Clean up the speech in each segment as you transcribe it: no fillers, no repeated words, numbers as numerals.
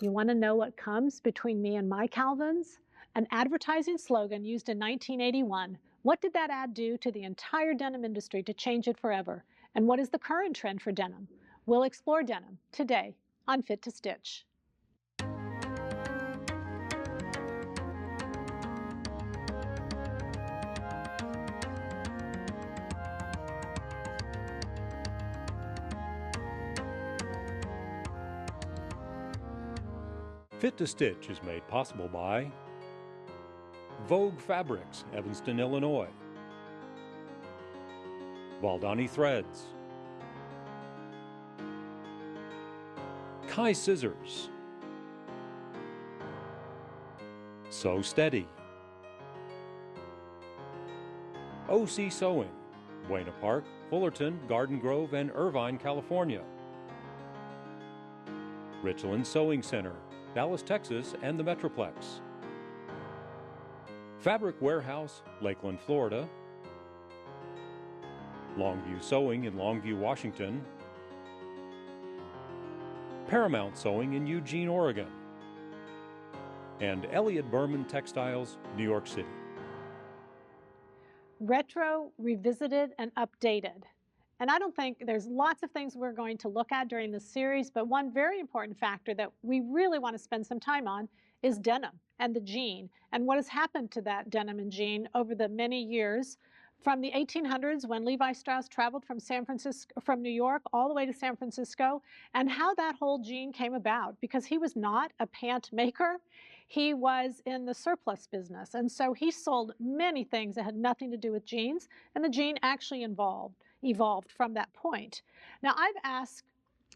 You want to know what comes between me and my Calvins? An advertising slogan used in 1981. What did that ad do to the entire denim industry to change it forever? And what is the current trend for denim? We'll explore denim today on Fit to Stitch. Fit to Stitch is made possible by Vogue Fabrics, Evanston, Illinois; Valdani Threads; Kai Scissors; Sew Steady; OC Sewing, Buena Park, Fullerton, Garden Grove, and Irvine, California; Richland Sewing Center, Dallas, Texas, and the Metroplex; Fabric Warehouse, Lakeland, Florida; Longview Sewing in Longview, Washington; Paramount Sewing in Eugene, Oregon; and Elliott Berman Textiles, New York City. Retro, revisited, and updated. And I don't think there's lots of things we're going to look at during this series, but one very important factor that we really want to spend some time on is denim and the jean and what has happened to that denim and jean over the many years from the 1800s when Levi Strauss traveled from New York all the way to San Francisco, and how that whole jean came about, because he was not a pant maker. He was in the surplus business, and so he sold many things that had nothing to do with jeans, and the jean actually evolved from that point. Now, I've asked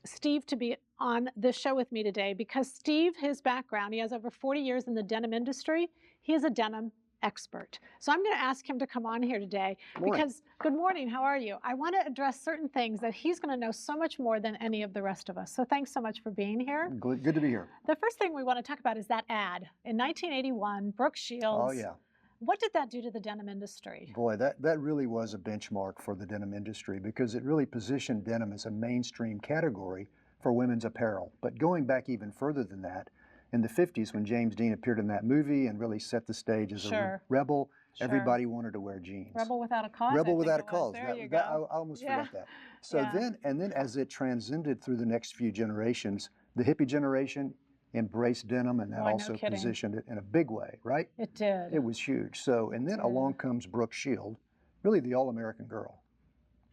Steve to be on this show with me today because Steve, his background, he has over 40 years in the denim industry. He is a denim expert. So I'm going to ask him to come on here today because, good morning, how are you? I want to address certain things that he's going to know so much more than any of the rest of us. So thanks so much for being here. Good to be here. The first thing we want to talk about is that ad in 1981, Brooke Shields. Oh, yeah. What did that do to the denim industry? Boy, that really was a benchmark for the denim industry because it really positioned denim as a mainstream category for women's apparel. But going back even further than that, in the 50s when James Dean appeared in that movie and really set the stage as a rebel, everybody wanted to wear jeans. Rebel Without a Cause. Rebel Without a Cause. There you go. I almost forgot that. So then as it transcended through the next few generations, the hippie generation embraced denim, and that also positioned it in a big way, right? It did. It was huge. So, and then along comes Brooke Shield, really the all-American girl.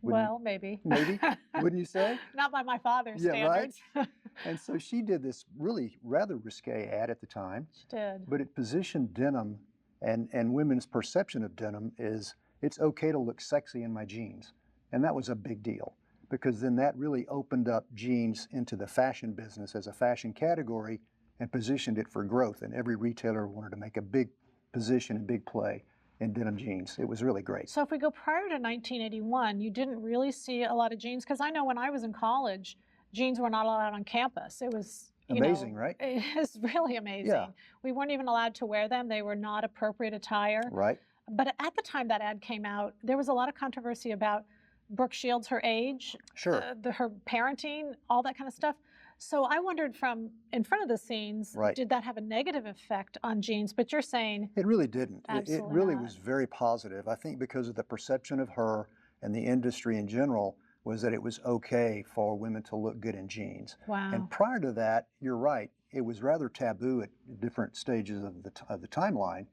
Well, maybe. Maybe, wouldn't you say? Not by my father's standards. Right? And so she did this really rather risque ad at the time. She did. But it positioned denim, and women's perception of denim is it's okay to look sexy in my jeans. And that was a big deal because then that really opened up jeans into the fashion business as a fashion category and positioned it for growth. And every retailer wanted to make a big position, a big play in denim jeans. It was really great. So if we go prior to 1981, you didn't really see a lot of jeans, because I know when I was in college, jeans were not allowed on campus. It was amazing, right? It was really amazing. Yeah. We weren't even allowed to wear them. They were not appropriate attire. Right. But at the time that ad came out, there was a lot of controversy about Brooke Shields, her age, sure, her parenting, all that kind of stuff. So I wondered, from in front of the scenes, did that have a negative effect on jeans? But you're saying it really didn't. Absolutely it really not. was very positive. I think because of the perception of her and the industry in general was that it was okay for women to look good in jeans. Wow. And prior to that, you're right, it was rather taboo at different stages of the timeline.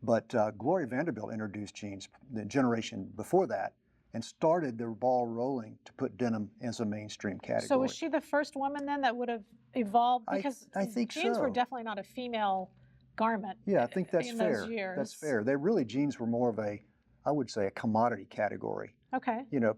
But Gloria Vanderbilt introduced jeans the generation before that, and started the ball rolling to put denim as a mainstream category. So was she the first woman then that would have evolved? Because I think jeans were definitely not a female garment. Yeah, I think that's fair. Those years. That's fair. Jeans were more of a, I would say, a commodity category. Okay. You know,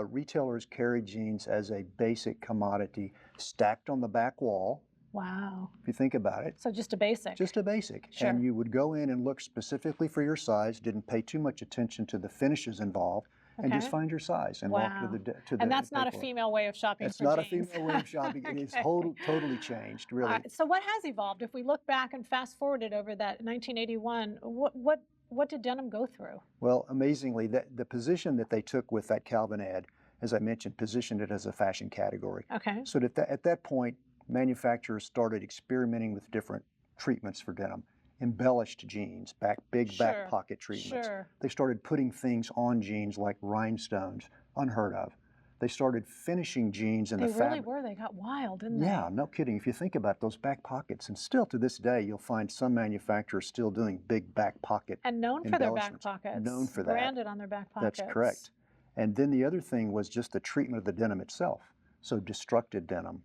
retailers carried jeans as a basic commodity stacked on the back wall. Wow. If you think about it. So just a basic. Just a basic. Sure. And you would go in and look specifically for your size, didn't pay too much attention to the finishes involved, and just find your size and walk to the And that's not a female way of shopping for jeans. It's not a female way of shopping. It is totally changed, really. So what has evolved? If we look back and fast forwarded over that 1981, what did denim go through? Well, amazingly, the position that they took with that Calvin ad, as I mentioned, positioned it as a fashion category. Okay. So at that point, manufacturers started experimenting with different treatments for denim, embellished jeans, big back Sure, pocket treatments. sure. They started putting things on jeans like rhinestones, unheard of. They started finishing jeans in They the really fabric. were. They got wild, didn't they? Yeah, no kidding. If you think about those back pockets, and still to this day, you'll find some manufacturers still doing big back pocket And known for their back embellishments. pockets. Known for that. Branded on their back pockets. That's correct. And then the other thing was just the treatment of the denim itself. So destructed denim,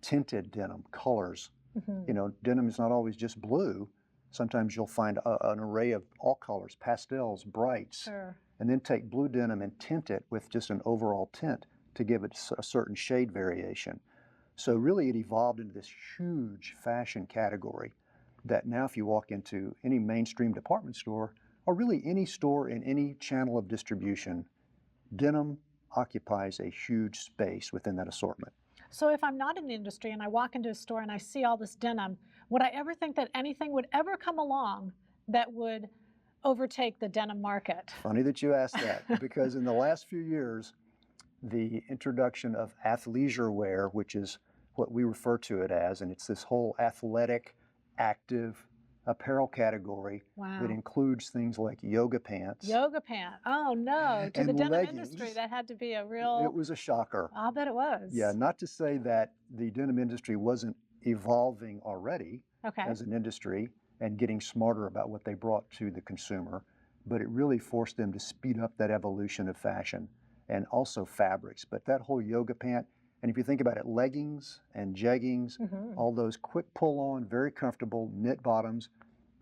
tinted denim, colors. Mhm. You know, denim is not always just blue. Sometimes you'll find an array of all colors, pastels, brights, Sure. and then take blue denim and tint it with just an overall tint to give it a certain shade variation. So really it evolved into this huge fashion category that now if you walk into any mainstream department store, or really any store in any channel of distribution, denim occupies a huge space within that assortment. So if I'm not in the industry and I walk into a store and I see all this denim, would I ever think that anything would ever come along that would overtake the denim market? Funny that you asked that, because in the last few years, the introduction of athleisure wear, which is what we refer to it as, and it's this whole athletic, active apparel category Wow. that includes things like yoga pants. Yoga pant. Oh no, to the And denim industry, leggings. that had to be a It real, was a shocker. I'll bet it was. Yeah, not to say that the denim industry wasn't evolving already Okay. as an industry and getting smarter about what they brought to the consumer, but it really forced them to speed up that evolution of fashion and also fabrics. But that whole yoga pant, and if you think about it, leggings and jeggings, Mhm. all those quick pull on, very comfortable knit bottoms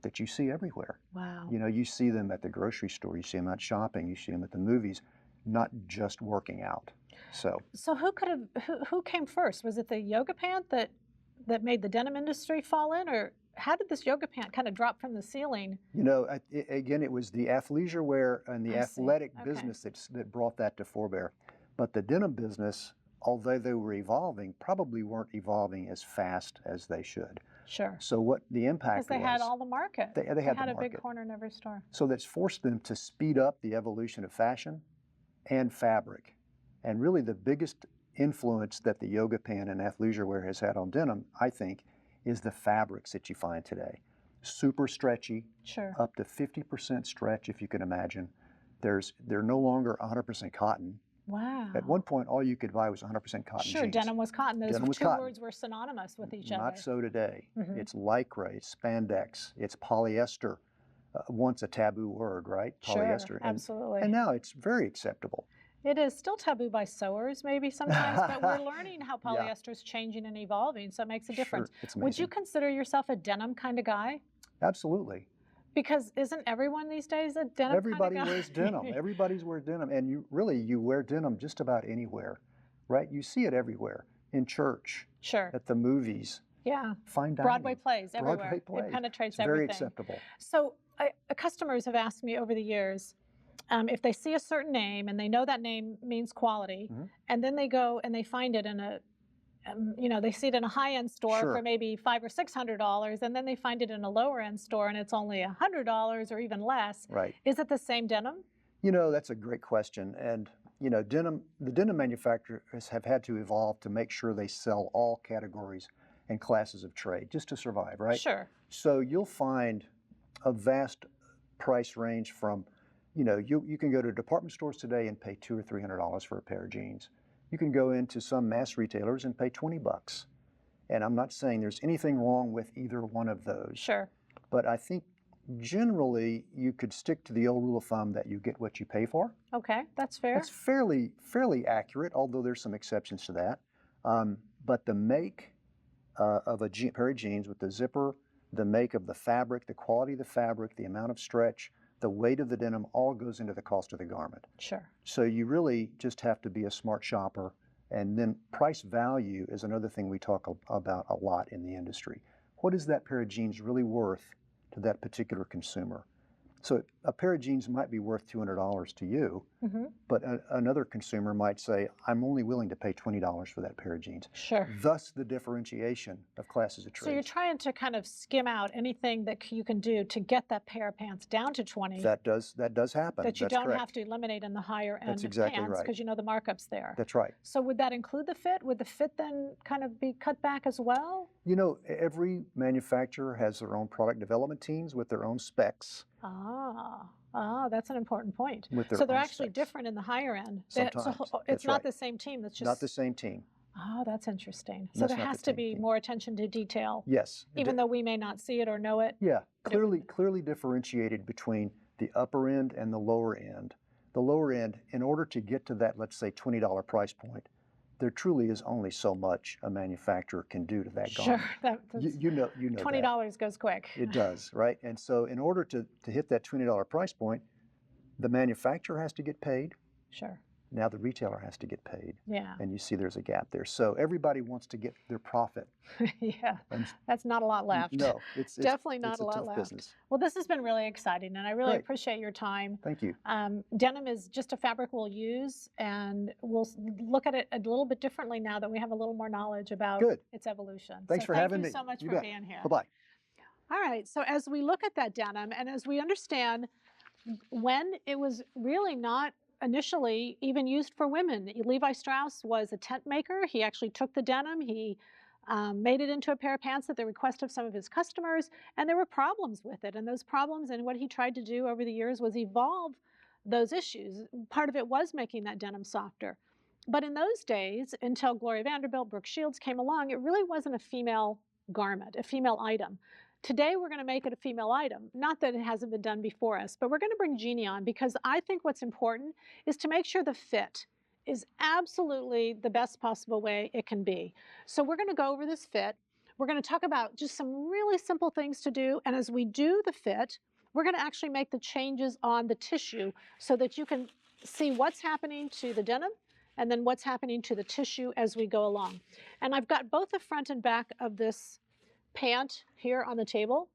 that you see everywhere. Wow. You know, you see them at the grocery store, you see them out shopping, you see them at the movies, not just working out. So So who came first? Was it the yoga pant that made the denim industry fall in, or how did this yoga pant kind of drop from the ceiling? you know, again, it was the athleisure wear and the I see. athletic Okay. business that brought that to forebear. But the denim business, although they were evolving, probably weren't evolving as fast as they should. Sure. So what the impact Because they was, had all the market. they had the a big market. corner in every store. So that's forced them to speed up the evolution of fashion and fabric. And really the biggest influence that the yoga pant and athleisure wear has had on denim, I think, is the fabrics that you find today. Super stretchy, Sure. up to 50% stretch if you can imagine. They're no longer 100% cotton. Wow. At one point, all you could buy was 100% cotton Sure, jeans. denim was cotton. Those Denim was two cotton. words were synonymous with each Not other. so today. Mhm. It's lycra, it's spandex, it's polyester. Once a taboo word, right? Polyester. Sure, absolutely. And now it's very acceptable. It is still taboo by sewers, maybe sometimes, but we're learning how Yeah. polyester is changing and evolving, so it makes a difference. Sure, it's Would you amazing. consider yourself a denim kind of guy? Absolutely. Because isn't everyone these days a denim Everybody kind of guy? wears denim. Everybody's wears denim. And you wear denim just about anywhere, right? You see it everywhere. In church, Sure. at the movies, Yeah. fine dining. Broadway plays everywhere. Broadway plays. It penetrates It's very everything. acceptable. So customers have asked me over the years if they see a certain name and they know that name means quality, Mhm. and then they go and they find it in a, they see it in a high-end store Sure. for maybe $500 or $600, and then they find it in a lower-end store and it's only $100 or even less. Right. Is it the same denim? You know, that's a great question. And, you know, the denim manufacturers have had to evolve to make sure they sell all categories and classes of trade just to survive, right? Sure. So you'll find a vast price range from, you can go to department stores today and pay $200 or $300 for a pair of jeans. You can go into some mass retailers and pay $20. And I'm not saying there's anything wrong with either one of those. Sure. But I think generally you could stick to the old rule of thumb that you get what you pay for. Okay, that's fair. That's fairly accurate, although there's some exceptions to that. But the make of a pair of jeans with the zipper, the make of the fabric, the quality of the fabric, the amount of stretch, the weight of the denim, all goes into the cost of the garment. Sure. So you really just have to be a smart shopper. And then price value is another thing we talk about a lot in the industry. What is that pair of jeans really worth to that particular consumer? So a pair of jeans might be worth $200 to you, Hmm. but another consumer might say, I'm only willing to pay $20 for that pair of jeans. Sure. Thus the differentiation of classes of So you're trades. trying to kind of skim out anything that you can do to get that pair of pants down to 20 That does happen. that you That's don't correct. have to eliminate in the higher end That's exactly pants right. because you know the markup's there. That's right. So would that include the fit? Would the fit then kind of be cut back as well? You know, every manufacturer has their own product development teams with their own specs. That's an important point. With their So they're own actually specs. different in the higher end. Sometimes. It's That's not right. the same team. That's just Not the same team. Oh, that's interesting. So That's there not the has to same be team. more attention to detail, Yes. even though we may not see it or know it. Yeah, But it would- clearly differentiated between the upper end and the lower end. The lower end, in order to get to that, let's say, $20 price point, there truly is only so much a manufacturer can do to that Sure, garment. that's You know $20 goes quick. that. It does, right? And so in order to hit that $20 price point, the manufacturer has to get paid. Sure. Now the retailer has to get paid. Yeah. And you see there's a gap there. So everybody wants to get their profit. Yeah. And That's not a lot left. no, it's Definitely not it's a lot tough left. business. Well, this has been really exciting, and I really Great. appreciate your time. Thank you. Denim is just a fabric we'll use, and we'll look at it a little bit differently now that we have a little more knowledge about Good. its evolution. Thanks So for having me. Thank you so much You for bet. being here. Bye-bye. All right, so as we look at that denim, and as we understand when it was really not initially even used for women, Levi Strauss was a tent maker. He actually took the denim, he made it into a pair of pants at the request of some of his customers, and there were problems with it. And those problems, and what he tried to do over the years was evolve those issues. Part of it was making that denim softer. But in those days, until Gloria Vanderbilt, Brooke Shields came along, it really wasn't a female garment, a female item. Today, we're going to make it a female item. Not that it hasn't been done before us, but we're going to bring Jeannie on because I think what's important is to make sure the fit is absolutely the best possible way it can be. So we're going to go over this fit. We're going to talk about just some really simple things to do. And as we do the fit, we're going to actually make the changes on the tissue so that you can see what's happening to the denim and then what's happening to the tissue as we go along. And I've got both the front and back of this pant here on the table.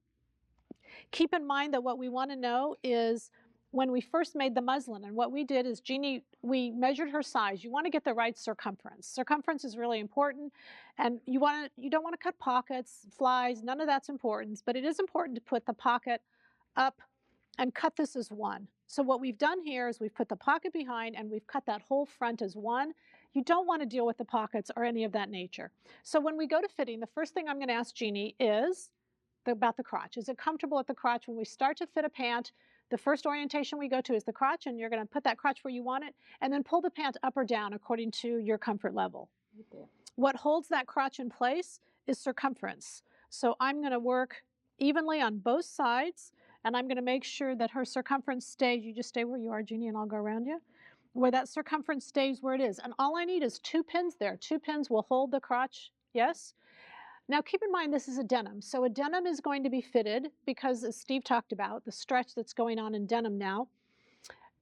Keep in mind that what we want to know is when we first made the muslin, and what we did is Jeannie, we measured her size. You want to get the right circumference. Circumference is really important, and you don't want to cut pockets, flies, none of that's important, but it is important to put the pocket up and cut this as one. So what we've done here is we've put the pocket behind and we've cut that whole front as one. You don't want to deal with the pockets or any of that nature. So when we go to fitting, the first thing I'm going to ask Jeannie is about the crotch. Is it comfortable at the crotch? When we start to fit a pant, the first orientation we go to is the crotch, and you're going to put that crotch where you want it, and then pull the pant up or down according to your comfort level. Right there. What holds that crotch in place is circumference. So I'm going to work evenly on both sides, and I'm going to make sure that her circumference stays. You just stay where you are, Jeannie, and I'll go around you. Where that circumference stays where it is. And all I need is 2 pins there. 2 pins will hold the crotch, yes? Now keep in mind this is a denim. So a denim is going to be fitted because, as Steve talked about, the stretch that's going on in denim now,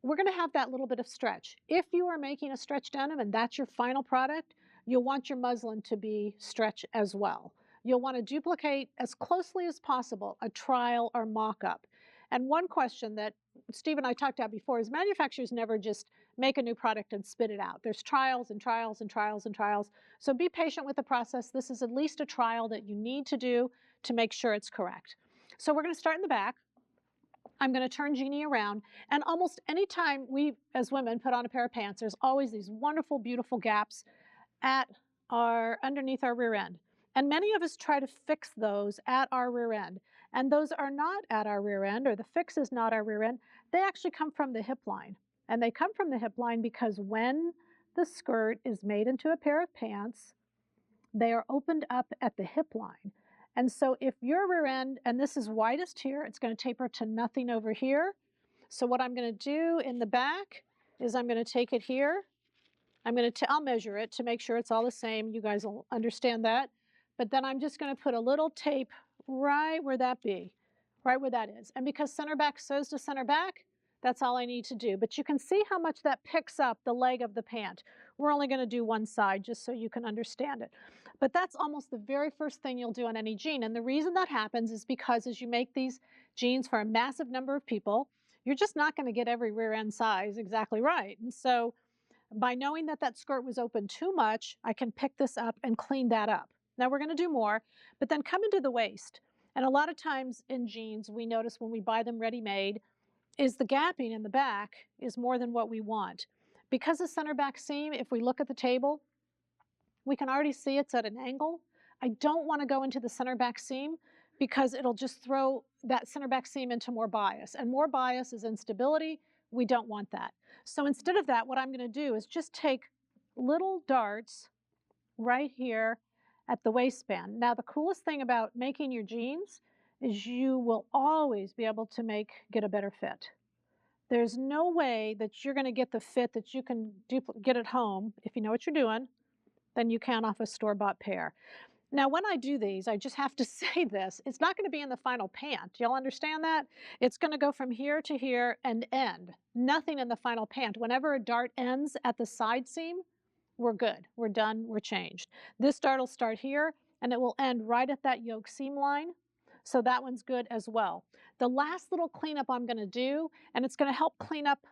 we're going to have that little bit of stretch. If you are making a stretch denim and that's your final product, you'll want your muslin to be stretch as well. You'll want to duplicate as closely as possible a trial or mock-up. And one question that Steve and I talked about before is manufacturers never just make a new product and spit it out. There's trials and trials and trials and trials. So be patient with the process. This is at least a trial that you need to do to make sure it's correct. So we're going to start in the back. I'm going to turn Jeannie around. And almost any time we, as women, put on a pair of pants, there's always these wonderful, beautiful gaps underneath our rear end. And many of us try to fix those at our rear end. And those are not at our rear end, or the fix is not our rear end. They actually come from the hip line. And they come from the hip line because when the skirt is made into a pair of pants, they are opened up at the hip line. And so if your rear end, and this is widest here, it's going to taper to nothing over here. So what I'm going to do in the back is I'm going to take it here. I'll measure it to make sure it's all the same. You guys will understand that. But then I'm just going to put a little tape right where that is. And because center back sews to center back, that's all I need to do. But you can see how much that picks up the leg of the pant. We're only going to do one side just so you can understand it. But that's almost the very first thing you'll do on any jean. And the reason that happens is because as you make these jeans for a massive number of people, you're just not going to get every rear end size exactly right. And so by knowing that that skirt was open too much, I can pick this up and clean that up. Now we're going to do more, but then come into the waist. And a lot of times in jeans, we notice when we buy them ready-made, is the gapping in the back is more than what we want. Because the center back seam, if we look at the table, we can already see it's at an angle. I don't want to go into the center back seam because it'll just throw that center back seam into more bias. And more bias is instability. We don't want that. So instead of that, what I'm going to do is just take little darts right here at the waistband. Now, the coolest thing about making your jeans is you will always be able to get a better fit. There's no way that you're going to get the fit that you can get at home if you know what you're doing than you can off a store-bought pair. Now, when I do these, I just have to say this, it's not going to be in the final pant. Y'all understand that? It's going to go from here to here and end. Nothing in the final pant. Whenever a dart ends at the side seam, we're good. We're done. We're changed. This dart will start here, and it will end right at that yoke seam line. So that one's good as well. The last little cleanup I'm going to do, and it's going to help clean up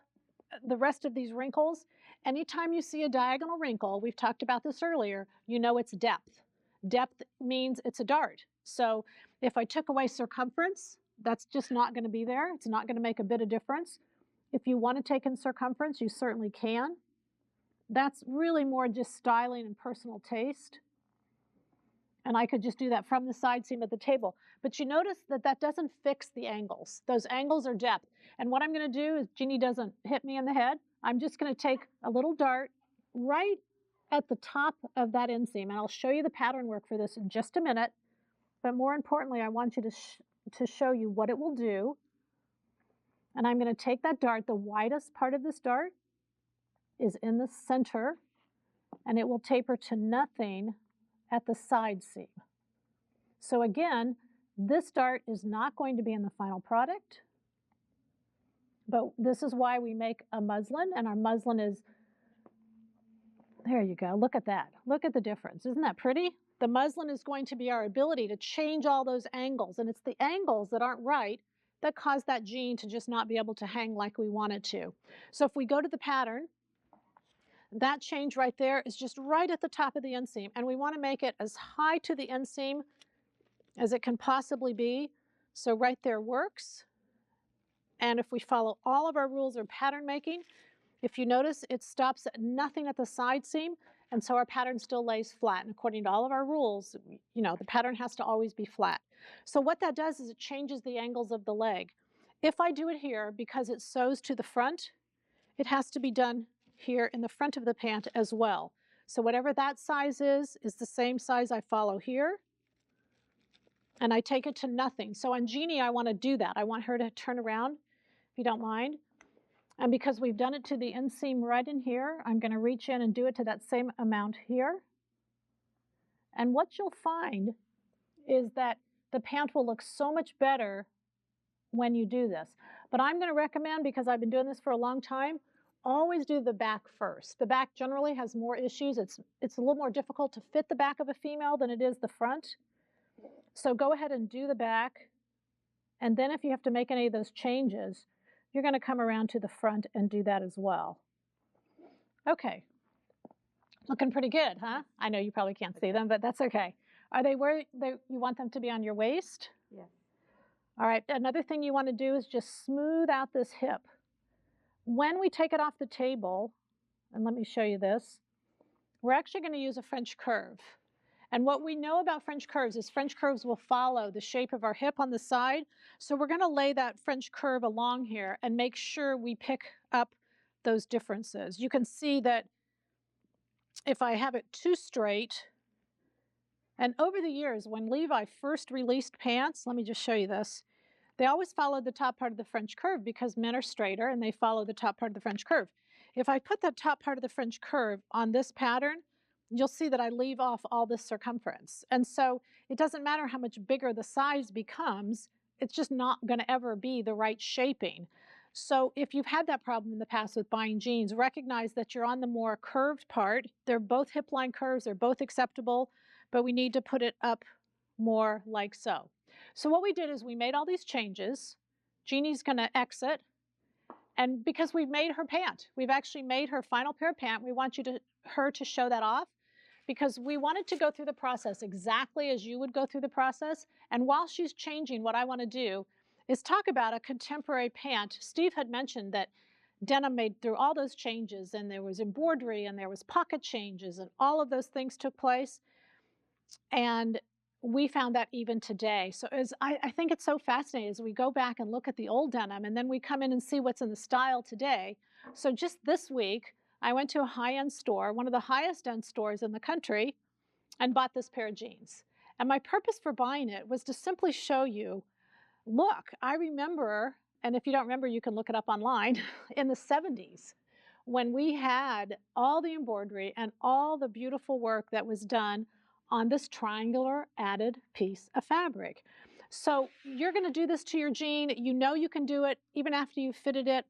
the rest of these wrinkles. Anytime you see a diagonal wrinkle, we've talked about this earlier, you know it's depth. Depth means it's a dart. So if I took away circumference, that's just not going to be there. It's not going to make a bit of difference. If you want to take in circumference, you certainly can. That's really more just styling and personal taste. And I could just do that from the side seam of the table. But you notice that that doesn't fix the angles. Those angles are depth. And what I'm going to do is, Jeannie doesn't hit me in the head, I'm just going to take a little dart right at the top of that inseam. And I'll show you the pattern work for this in just a minute. But more importantly, I want you to show you what it will do. And I'm going to take that dart, the widest part of this dart is in the center, and it will taper to nothing at the side seam. So again, this dart is not going to be in the final product, but this is why we make a muslin, and our muslin is, there you go, look at that. Look at the difference. Isn't that pretty? The muslin is going to be our ability to change all those angles, and it's the angles that aren't right that cause that jean to just not be able to hang like we want it to. So if we go to the pattern, that change right there is just right at the top of the inseam, and we want to make it as high to the inseam as it can possibly be. So right there works. And if we follow all of our rules of pattern making, if you notice, it stops at nothing at the side seam, and so our pattern still lays flat. And according to all of our rules, you know, the pattern has to always be flat. So what that does is it changes the angles of the leg. If I do it here, because it sews to the front, it has to be done here in the front of the pant as well. So whatever that size is the same size I follow here. And I take it to nothing. So on Jeannie, I want to do that. I want her to turn around, if you don't mind. And because we've done it to the inseam right in here, I'm going to reach in and do it to that same amount here. And what you'll find is that the pant will look so much better when you do this. But I'm going to recommend, because I've been doing this for a long time, always do the back first. The back generally has more issues. It's a little more difficult to fit the back of a female than it is the front. So go ahead and do the back. And then if you have to make any of those changes, you're going to come around to the front and do that as well. Okay. Looking pretty good, huh? I know you probably can't see them, but that's okay. Are they where you want them to be on your waist? Yes. All right. Another thing you want to do is just smooth out this hip. When we take it off the table, and let me show you this, we're actually going to use a French curve. And what we know about French curves is French curves will follow the shape of our hip on the side. So we're going to lay that French curve along here and make sure we pick up those differences. You can see that if I have it too straight, and over the years when Levi first released pants, let me just show you this, they always followed the top part of the French curve because men are straighter and they follow the top part of the French curve. If I put the top part of the French curve on this pattern, you'll see that I leave off all this circumference. And so it doesn't matter how much bigger the size becomes, it's just not going to ever be the right shaping. So if you've had that problem in the past with buying jeans, recognize that you're on the more curved part. They're both hip line curves, they're both acceptable, but we need to put it up more like so. So what we did is we made all these changes. Jeannie's going to exit, And because we've made her pant, we've actually made her final pair of pant. We want her to show that off because we wanted to go through the process exactly as you would go through the process. And while she's changing, what I want to do is talk about a contemporary pant. Steve had mentioned that denim made through all those changes, and there was embroidery and there was pocket changes, and all of those things took place. And we found that even today. So I think it's so fascinating as we go back and look at the old denim, and then we come in and see what's in the style today. So just this week, I went to a high-end store, one of the highest end stores in the country, and bought this pair of jeans. And my purpose for buying it was to simply show you, look, I remember, and if you don't remember, you can look it up online, in the 70s, when we had all the embroidery and all the beautiful work that was done on this triangular added piece of fabric. So you're going to do this to your jean. You know you can do it even after you've fitted it.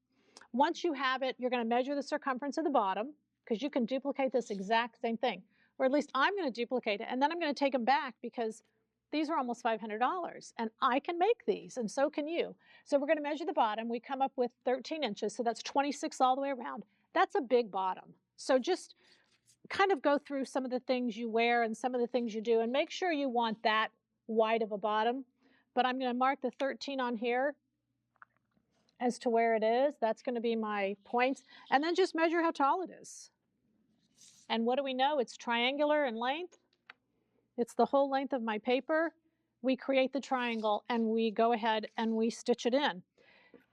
Once you have it, you're going to measure the circumference of the bottom because you can duplicate this exact same thing, or at least I'm going to duplicate it, and then I'm going to take them back because these are almost $500 and I can make these and so can you. So we're going to measure the bottom. We come up with 13 inches, so that's 26 all the way around. That's a big bottom. So just kind of go through some of the things you wear and some of the things you do and make sure you want that wide of a bottom. But I'm going to mark the 13 on here as to where it is. That's going to be my points. And then just measure how tall it is. And what do we know? It's triangular in length. It's the whole length of my paper. We create the triangle and we go ahead and we stitch it in.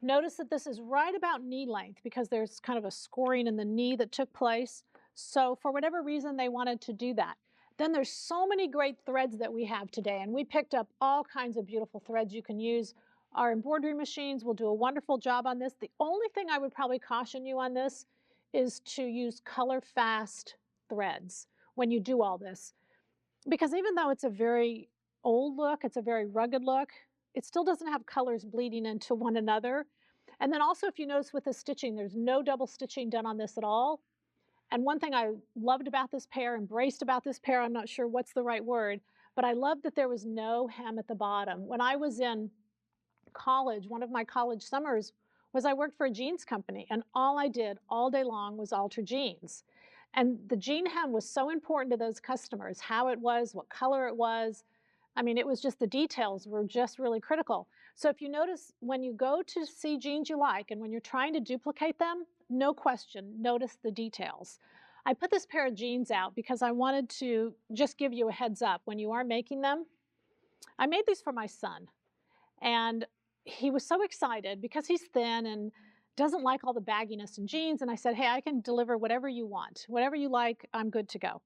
Notice that this is right about knee length because there's kind of a scoring in the knee that took place. So for whatever reason, they wanted to do that. Then there's so many great threads that we have today, and we picked up all kinds of beautiful threads you can use. Our embroidery machines will do a wonderful job on this. The only thing I would probably caution you on this is to use color fast threads when you do all this. Because even though it's a very old look, it's a very rugged look, it still doesn't have colors bleeding into one another. And then also, if you notice with the stitching, there's no double stitching done on this at all. And one thing I loved about this pair, embraced about this pair, I'm not sure what's the right word, but I loved that there was no hem at the bottom. When I was in college, one of my college summers was I worked for a jeans company, and all I did all day long was alter jeans. And the jean hem was so important to those customers, how it was, what color it was. I mean, it was just the details were just really critical. So if you notice, when you go to see jeans you like and when you're trying to duplicate them, no question, notice the details. I put this pair of jeans out because I wanted to just give you a heads up when you are making them. I made these for my son, and he was so excited because he's thin and doesn't like all the bagginess in jeans. And I said, hey, I can deliver whatever you want. Whatever you like, I'm good to go.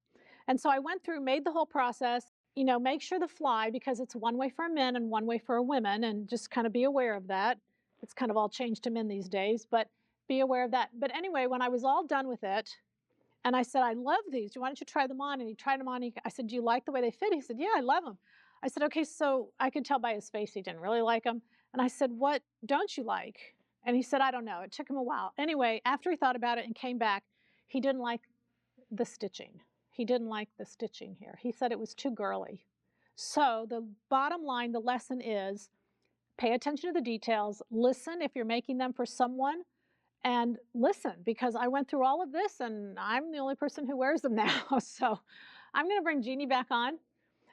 And so I went through, made the whole process, you know, make sure the fly, because it's one way for men and one way for women, and just kind of be aware of that. It's kind of all changed to men these days, but be aware of that. But anyway, when I was all done with it, and I said, I love these. Why don't you try them on? And he tried them on. I said, do you like the way they fit? He said, yeah, I love them. I said, okay, so I could tell by his face he didn't really like them. And I said, what don't you like? And he said, I don't know. It took him a while. Anyway, after he thought about it and came back, he didn't like the stitching. He didn't like the stitching here. He said it was too girly. So the bottom line, the lesson is pay attention to the details. Listen if you're making them for someone, and listen, because I went through all of this and I'm the only person who wears them now. So I'm going to bring Jeannie back on,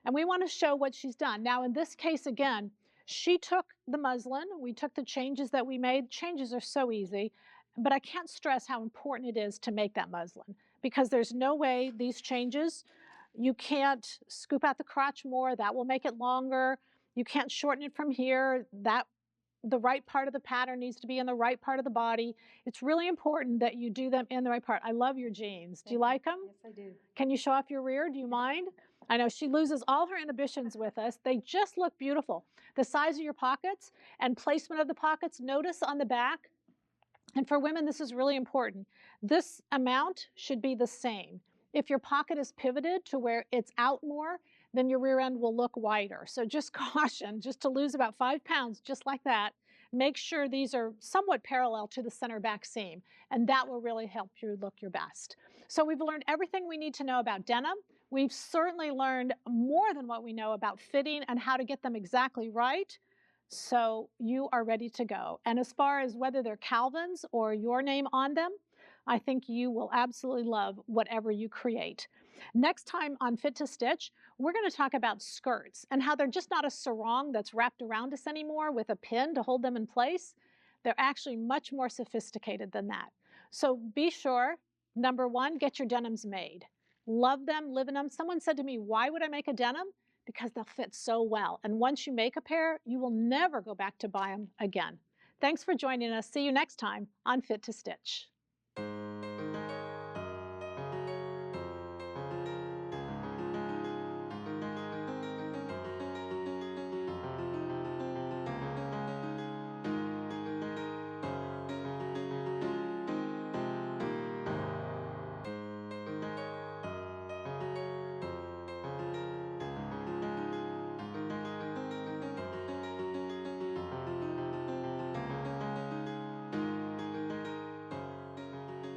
and we want to show what she's done. Now, in this case, again, she took the muslin. We took the changes that we made. Changes are so easy, but I can't stress how important it is to make that muslin, because there's no way these changes, you can't scoop out the crotch more. That will make it longer. You can't shorten it from here. The right part of the pattern needs to be in the right part of the body. It's really important that you do them in the right part. I love your jeans. Do you like them? Yes, I do. Can you show off your rear? Do you mind? I know she loses all her inhibitions with us. They just look beautiful. The size of your pockets and placement of the pockets. Notice on the back, and for women, this is really important. This amount should be the same. If your pocket is pivoted to where it's out more, then your rear end will look wider. So just caution, just to lose about 5 pounds, just like that, make sure these are somewhat parallel to the center back seam, and that will really help you look your best. So we've learned everything we need to know about denim. We've certainly learned more than what we know about fitting and how to get them exactly right. So you are ready to go. And as far as whether they're Calvin's or your name on them, I think you will absolutely love whatever you create. Next time on Fit to Stitch, we're going to talk about skirts and how they're just not a sarong that's wrapped around us anymore with a pin to hold them in place. They're actually much more sophisticated than that. So be sure, number one, get your denims made. Love them, live in them. Someone said to me, why would I make a denim? Because they'll fit so well. And once you make a pair, you will never go back to buy them again. Thanks for joining us. See you next time on Fit to Stitch.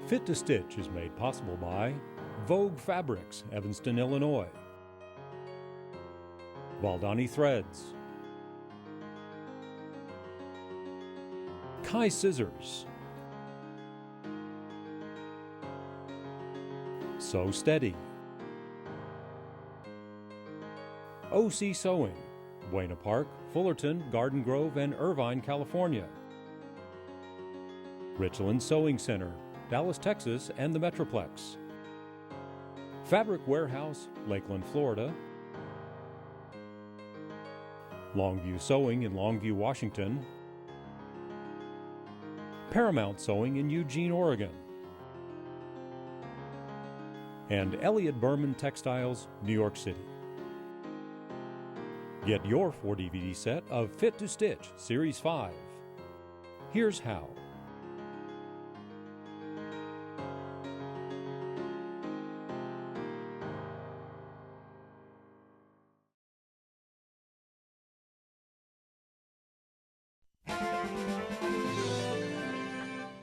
Fit to Stitch is made possible by Vogue Fabrics, Evanston, Illinois, Valdani Threads, Kai Scissors, Sew Steady, OC Sewing, Buena Park, Fullerton, Garden Grove, and Irvine, California, Richland Sewing Center, Dallas, Texas, and the Metroplex, Fabric Warehouse, Lakeland, Florida, Longview Sewing in Longview, Washington, Paramount Sewing in Eugene, Oregon, and Elliott Berman Textiles, New York City. Get your 4 DVD set of Fit to Stitch Series 5. Here's how.